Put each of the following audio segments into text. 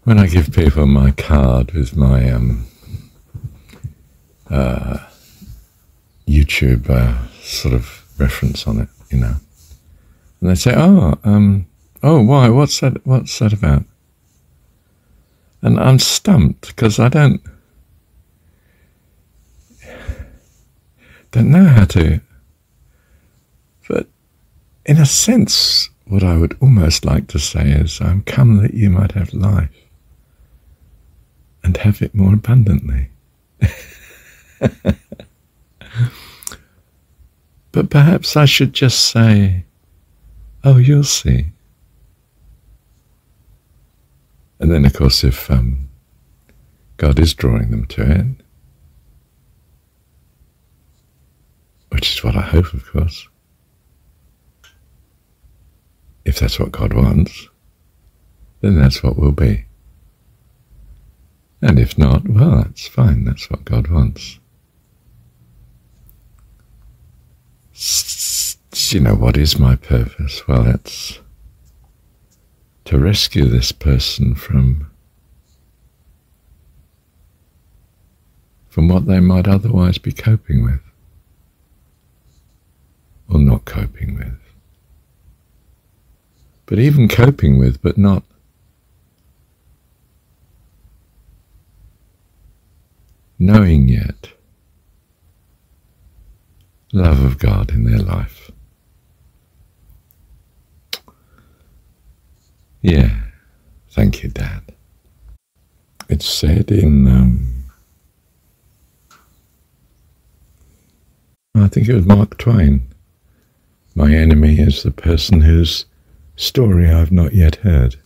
When I give people my card with my YouTube sort of reference on it, you know, and they say, "Oh, why? What's that about?" And I'm stumped because I don't know how to. But in a sense, what I would almost like to say is, "I'm come that you might have life, and have it more abundantly." But perhaps I should just say, "Oh, you'll see." And then, of course, if God is drawing them to it, which is what I hope, of course, if that's what God wants, then that's what will be. And if not, well, that's fine. That's what God wants. You know, what is my purpose? Well, it's to rescue this person from what they might otherwise be coping with, or not coping with. But even coping with, but not knowing yet love of God in their life. Yeah, thank you, Dad. It's said in, I think it was Mark Twain, "My enemy is the person whose story I've not yet heard."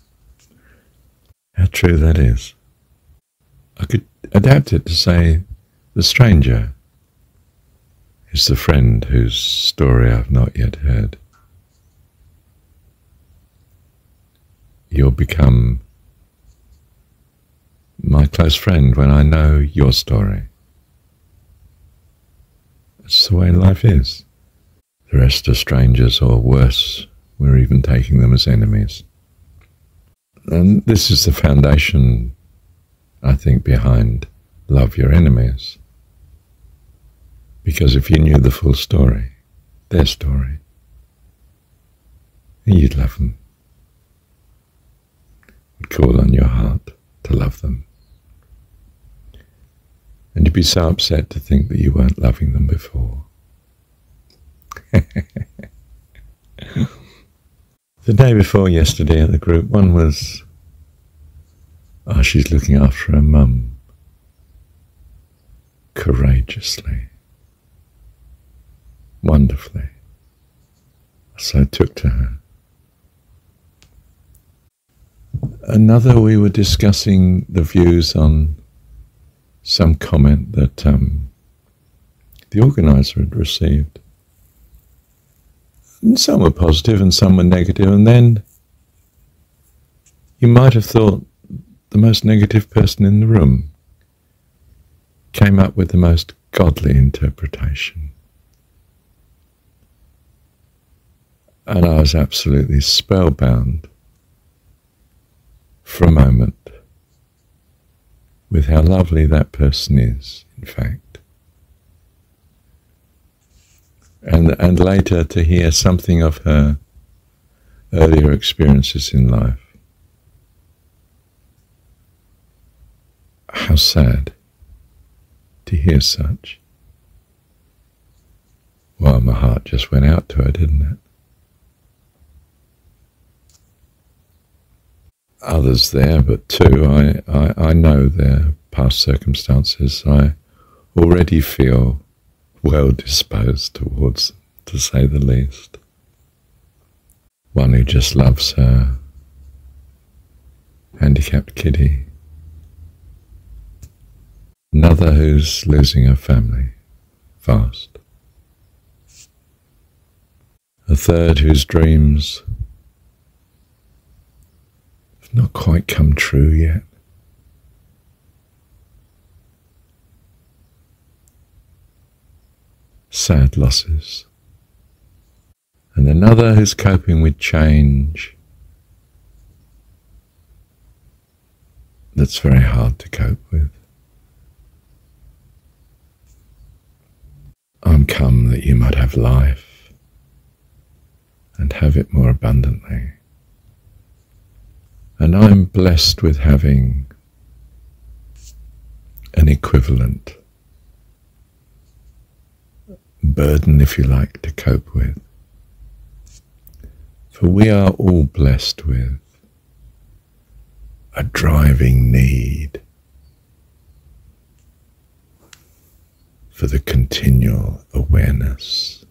How true that is. I could adapt it to say, the stranger is the friend whose story I've not yet heard. You'll become my close friend when I know your story. That's the way life is. The rest are strangers, or worse, we're even taking them as enemies. And this is the foundation, I think, behind love your enemies. Because if you knew the full story, their story, you'd love them. You'd call on your heart to love them. And you'd be so upset to think that you weren't loving them before. The day before yesterday at the group, one was, oh, she's looking after her mum courageously, wonderfully. So I took to her. Another, we were discussing the views on some comment that the organiser had received. And some were positive and some were negative, and then you might have thought the most negative person in the room came up with the most godly interpretation. And I was absolutely spellbound for a moment with how lovely that person is, in fact. And later to hear something of her earlier experiences in life. How sad to hear such. Well, my heart just went out to her, didn't it? Others there, but two, I know their past circumstances. I already feel well disposed towards them, to say the least. One who just loves her handicapped kiddie. Another who's losing her family fast. A third whose dreams have not quite come true yet. Sad losses. And another who's coping with change that's very hard to cope with. I'm come that you might have life and have it more abundantly. And I'm blessed with having an equivalent burden, if you like, to cope with. For we are all blessed with a driving need for the continual awareness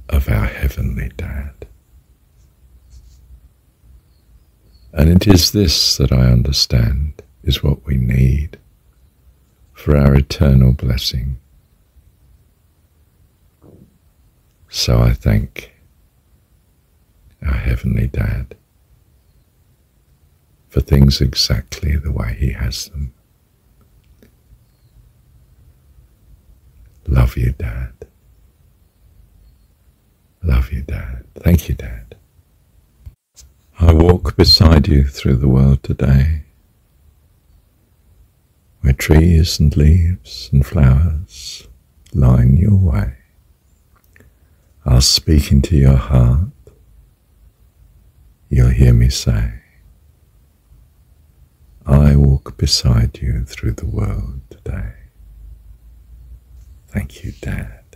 of our Heavenly Dad. And it is this that I understand is what we need for our eternal blessing. So I thank our Heavenly Dad for things exactly the way He has them. Love you, Dad. Love you, Dad. Thank you, Dad. I walk beside you through the world today, where trees and leaves and flowers line your way. I'll speak into your heart. You'll hear me say, I walk beside you through the world today. Thank you, Dad.